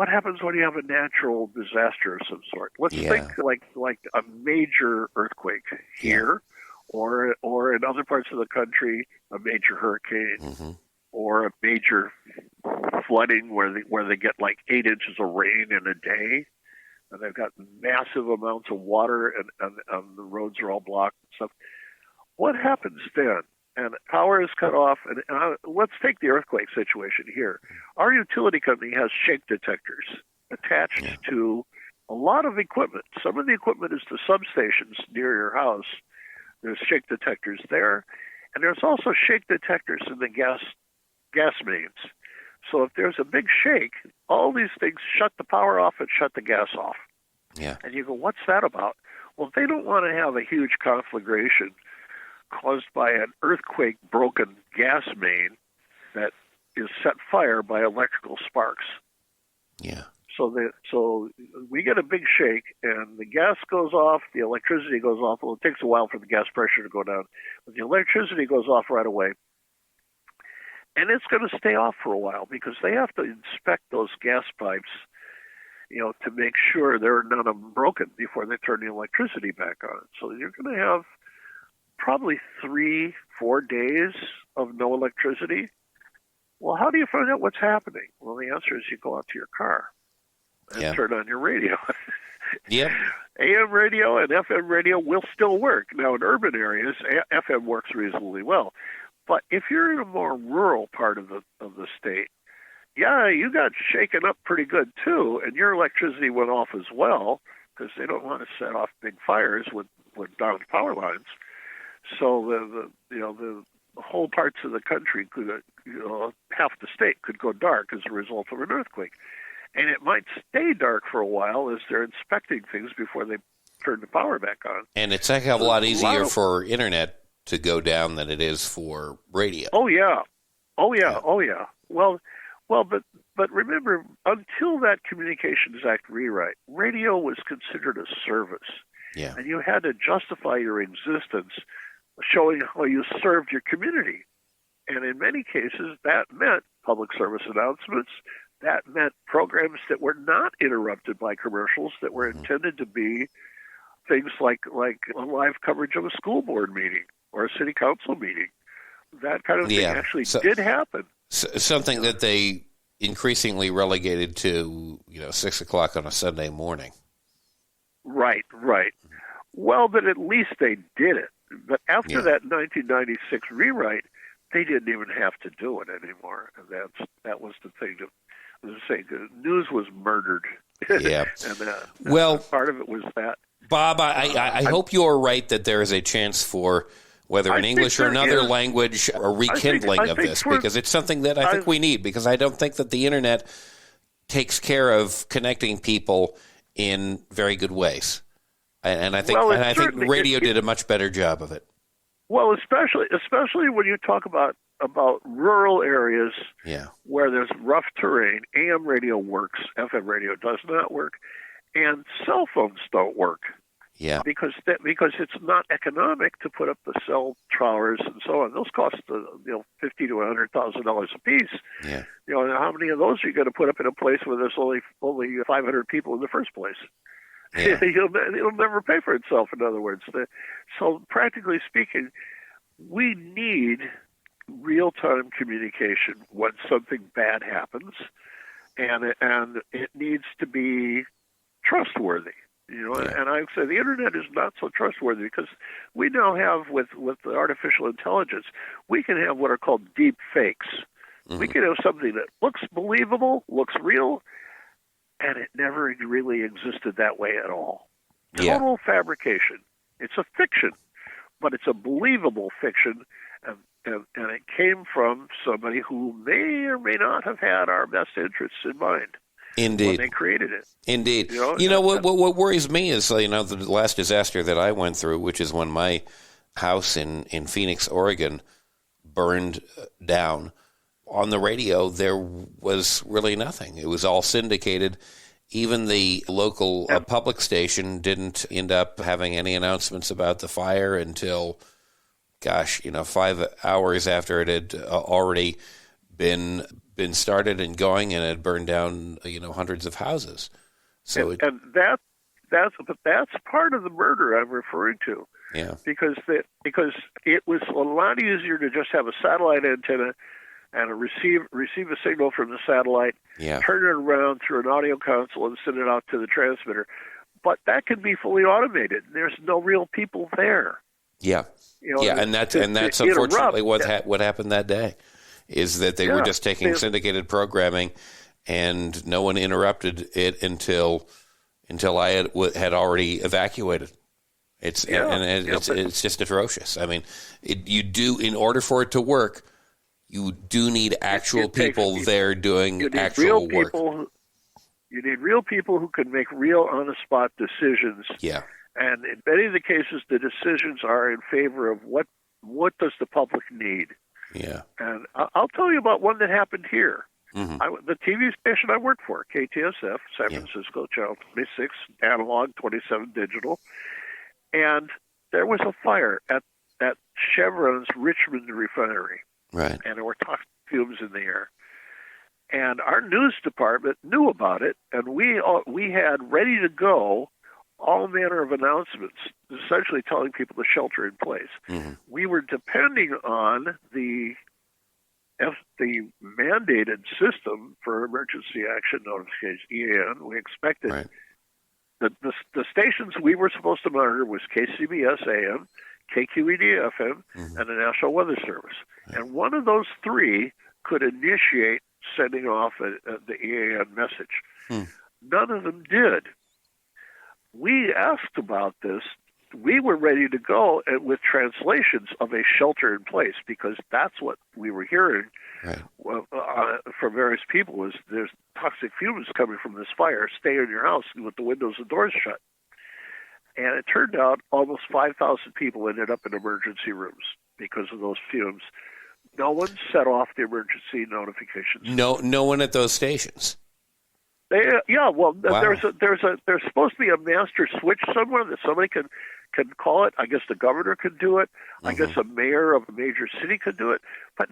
What happens when you have a natural disaster of some sort? Let's think like a major earthquake here, or in other parts of the country, a major hurricane, or a major flooding where they get like 8 inches of rain in a day, and they've got massive amounts of water, and the roads are all blocked and stuff. What happens then? And power is cut off. And let's take the earthquake situation here. Our utility company has shake detectors attached to a lot of equipment. Some of the equipment is the substations near your house. There's shake detectors there. And there's also shake detectors in the gas mains. So if there's a big shake, all these things shut the power off and shut the gas off. Yeah. And you go, what's that about? Well, they don't want to have a huge conflagration caused by an earthquake-broken gas main that is set fire by electrical sparks. Yeah. So we get a big shake, and the gas goes off, the electricity goes off. Well, it takes a while for the gas pressure to go down, but the electricity goes off right away. And it's going to stay off for a while because they have to inspect those gas pipes, to make sure there are none of them broken before they turn the electricity back on. So you're going to have probably 3-4 days of no electricity. Well, how do you find out what's happening? Well, the answer is you go out to your car and turn on your radio. Yep. AM radio and FM radio will still work. Now, in urban areas, FM works reasonably well. But if you're in a more rural part of the state, you got shaken up pretty good too, and your electricity went off as well because they don't want to set off big fires with downed power lines. So the whole parts of the country could, half the state could go dark as a result of an earthquake, and it might stay dark for a while as they're inspecting things before they turn the power back on. And it's a heck of a lot easier for internet to go down than it is for radio. Oh yeah. Well, but remember, until that Communications Act rewrite, radio was considered a service. Yeah. And you had to justify your existence showing how you served your community. And in many cases, that meant public service announcements. That meant programs that were not interrupted by commercials, that were intended to be things like a live coverage of a school board meeting or a city council meeting. That kind of thing actually did happen. Something that they increasingly relegated to, 6 o'clock on a Sunday morning. Right. Well, but at least they did it. But after that 1996 rewrite, they didn't even have to do it anymore. And that was the thing. The news was murdered. Yeah. and part of it was that. Bob, I hope you're right that there is a chance for, whether in English or another language, a rekindling of this, because it's something that I think we need, because I don't think that the Internet takes care of connecting people in very good ways. And I think radio did a much better job of it. Well, especially when you talk about rural areas where there's rough terrain, AM radio works, FM radio does not work, and cell phones don't work. Yeah, because it's not economic to put up the cell towers and so on. Those cost $50,000 to $100,000 a piece. Yeah, and how many of those are you going to put up in a place where there's only 500 people in the first place? Yeah. It'll never pay for itself. In other words, so practically speaking, we need real-time communication when something bad happens, and it needs to be trustworthy. And I would say the Internet is not so trustworthy because we now have, with the artificial intelligence, we can have what are called deep fakes. We can have something that looks believable, looks real, and it never really existed that way at all. Total fabrication. It's a fiction, but it's a believable fiction, and it came from somebody who may or may not have had our best interests in mind. Indeed. When they created it. Indeed. What worries me is, the last disaster that I went through, which is when my house in Phoenix, Oregon, burned down. On the radio, there was really nothing. It was all syndicated. Even the local public station didn't end up having any announcements about the fire until, 5 hours after it had already been started and going, and had burned down hundreds of houses. So that's part of the murder I'm referring to. Yeah, because it was a lot easier to just have a satellite antenna and receive a signal from the satellite, turn it around through an audio console and send it out to the transmitter. But that can be fully automated. There's no real people there. Yeah, and that's unfortunately what happened that day, is that they were just taking syndicated programming, and no one interrupted it until I had already evacuated. It's just atrocious. I mean, in order for it to work, you do need actual people there doing actual work. You need real people who can make real on-the-spot decisions. Yeah. And in many of the cases, the decisions are in favor of what does the public need. Yeah. And I'll tell you about one that happened here. Mm-hmm. The TV station I worked for, KTSF, San Francisco, Channel 26, analog, 27 digital. And there was a fire at Chevron's Richmond refinery. Right. And there were toxic fumes in the air. And our news department knew about it, and we had ready to go all manner of announcements, essentially telling people to shelter in place. Mm-hmm. We were depending on the mandated system for emergency action notification, EAN. We expected the stations we were supposed to monitor was KCBS AM, KQED FM, and the National Weather Service. Right. And one of those three could initiate sending off the EAN message. None of them did. We asked about this. We were ready to go with translations of a shelter in place, because that's what we were hearing from various people was there's toxic fumes coming from this fire. Stay in your house with the windows and doors shut. And it turned out almost 5,000 people ended up in emergency rooms because of those fumes. No one set off the emergency notifications. No one at those stations. Wow. There's supposed to be a master switch somewhere that somebody can call it. I guess the governor could do it. I guess a mayor of a major city could do it. But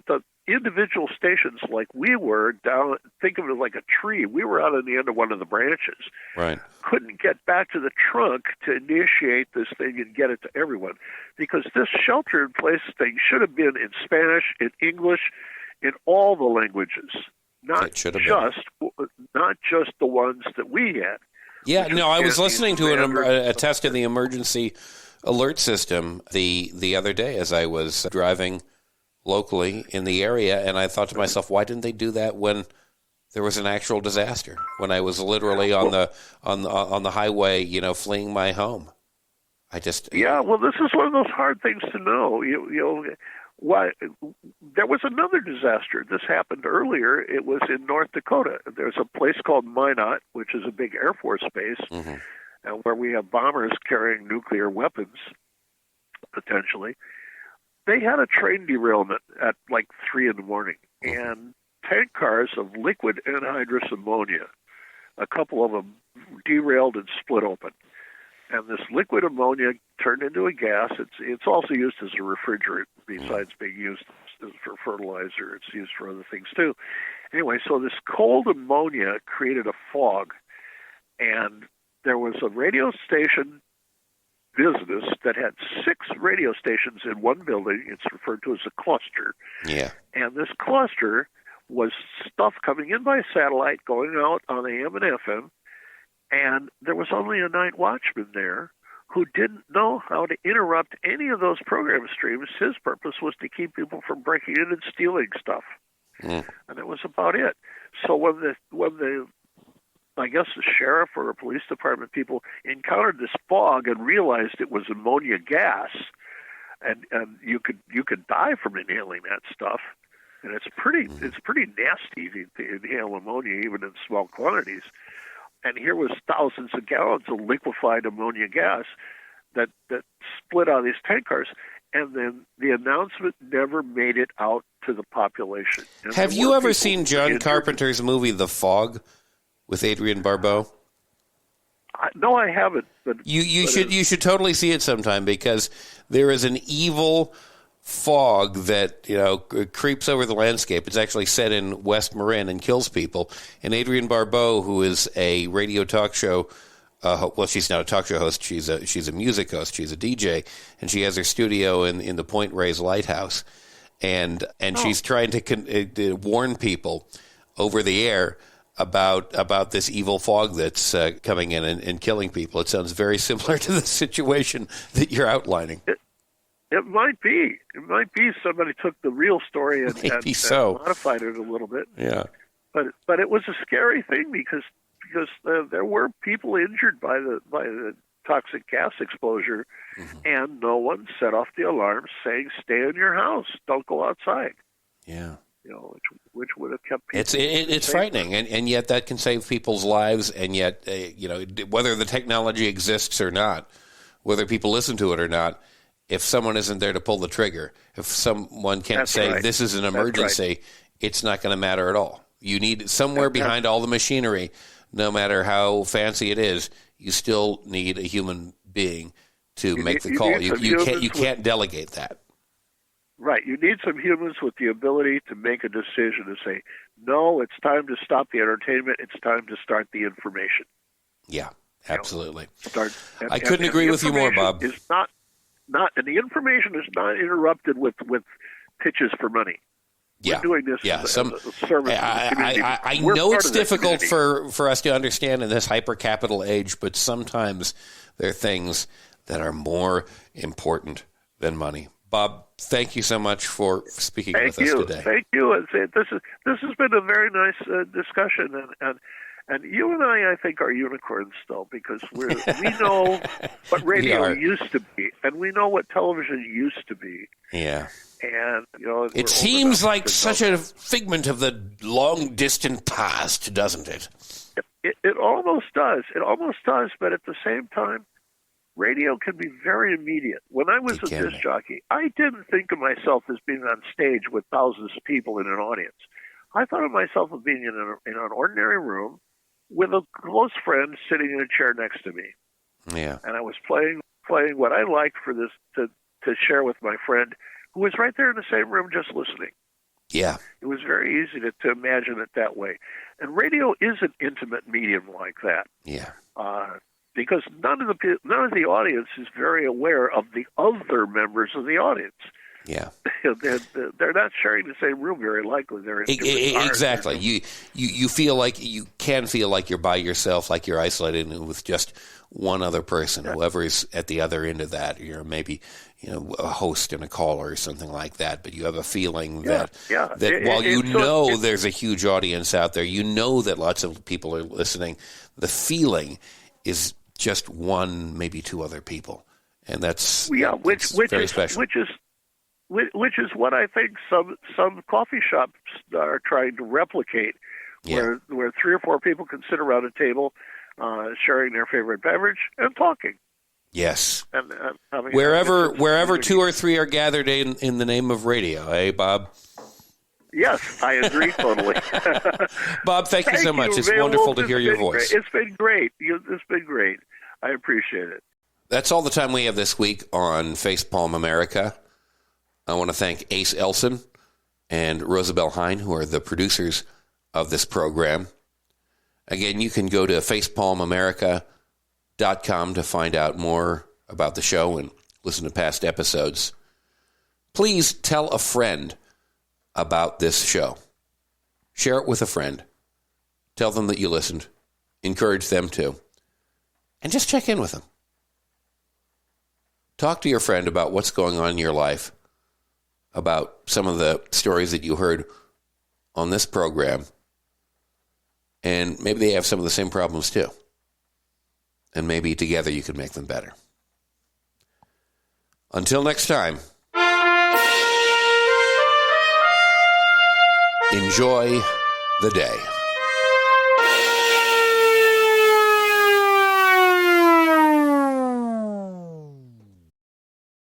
the individual stations, like we were down, think of it like a tree. We were out on the end of one of the branches. Right. Couldn't get back to the trunk to initiate this thing and get it to everyone, because this shelter-in-place thing should have been in Spanish, in English, in all the languages, not just the ones that we had. Yeah, no, I was listening to a test of the emergency alert system the other day as I was driving locally in the area, and I thought to myself, why didn't they do that when there was an actual disaster? When I was literally on the highway, fleeing my home. This is one of those hard things to know. Why there was another disaster. This happened earlier. It was in North Dakota. There's a place called Minot, which is a big Air Force base, where we have bombers carrying nuclear weapons, potentially. They had a train derailment at like 3 a.m, and tank cars of liquid anhydrous ammonia, a couple of them derailed and split open. And this liquid ammonia turned into a gas. It's also used as a refrigerant besides being used for fertilizer. It's used for other things too. Anyway, so this cold ammonia created a fog, and there was a radio station business that had 6 radio stations in one building. It's referred to as a cluster. Yeah. And this cluster was stuff coming in by satellite, going out on AM and FM, and there was only a night watchman there who didn't know how to interrupt any of those program streams. His purpose was to keep people from breaking in and stealing stuff. And that was about it. So when the I guess the sheriff or a police department people encountered this fog and realized it was ammonia gas, and you could die from inhaling that stuff, and it's pretty nasty to inhale ammonia even in small quantities. And here was thousands of gallons of liquefied ammonia gas that split out of these tank cars. And then the announcement never made it out to the population. And have you ever seen John Carpenter's movie The Fog with Adrienne Barbeau? No, I haven't. But you should totally see it sometime, because there is an evil fog that creeps over the landscape. It's actually set in West Marin and kills people. And Adrienne Barbeau, who is a radio talk show, well, she's not a talk show host. She's a music host. She's a DJ, and she has her studio in the Point Reyes Lighthouse, and she's trying to warn people over the air about this evil fog that's coming in and killing people. It sounds very similar to the situation that you're outlining. It might be. It might be somebody took the real story and modified it a little bit. Yeah. But it was a scary thing because there were people injured by the toxic gas exposure, and no one set off the alarm saying, "Stay in your house, don't go outside." Yeah. Which would have kept people. It's frightening, and yet that can save people's lives. And yet, whether the technology exists or not, whether people listen to it or not, if someone isn't there to pull the trigger, if someone can't say this is an emergency, it's not going to matter at all. You need somewhere behind all the machinery, no matter how fancy it is, you still need a human being to make the call. You can't delegate that. Right. You need some humans with the ability to make a decision to say, no, it's time to stop the entertainment. It's time to start the information. Yeah, absolutely. I couldn't agree with you more, Bob. And the information is not interrupted with pitches for money. Yeah. We're doing this as a service. I know it's difficult for us to understand in this hyper-capital age, but sometimes there are things that are more important than money. Bob, thank you so much for speaking with us today. Thank you. This has been a very nice discussion, and you and I think, are unicorns still, because we know what radio used to be, and we know what television used to be. Yeah. And it seems like such a figment of the long distant past, doesn't it? It almost does. It almost does, but at the same time, radio can be very immediate. When I was a disc jockey, I didn't think of myself as being on stage with thousands of people in an audience. I thought of myself as being in an ordinary room with a close friend sitting in a chair next to me. Yeah. And I was playing what I liked for this to share with my friend, who was right there in the same room just listening. Yeah. It was very easy to imagine it that way. And radio is an intimate medium like that. Yeah. Because none of the audience is very aware of the other members of the audience. Yeah. They're not sharing the same room very likely. They're in exactly. You feel like you can feel like you're by yourself, like you're isolated with just one other person, whoever is at the other end of that. You're maybe a host and a caller or something like that, but you have a feeling that while there's a huge audience out there, that lots of people are listening, the feeling is just one, maybe two other people, and that's very special. Which is what I think some coffee shops are trying to replicate, where 3 or 4 people can sit around a table, sharing their favorite beverage and talking. Yes. And wherever 2 or 3 are gathered in the name of radio, eh, Bob? Yes, I agree totally. Bob, thank you so much. It's wonderful to hear your voice. It's been great. It's been great. I appreciate it. That's all the time we have this week on Facepalm America. I want to thank Ace Elson and Rosabelle Hine, who are the producers of this program. Again, you can go to facepalmamerica.com to find out more about the show and listen to past episodes. Please tell a friend about this show. Share it with a friend. Tell them that you listened. Encourage them to. And just check in with them. Talk to your friend about what's going on in your life, about some of the stories that you heard on this program, and maybe they have some of the same problems too. And maybe together you can make them better. Until next time, enjoy the day.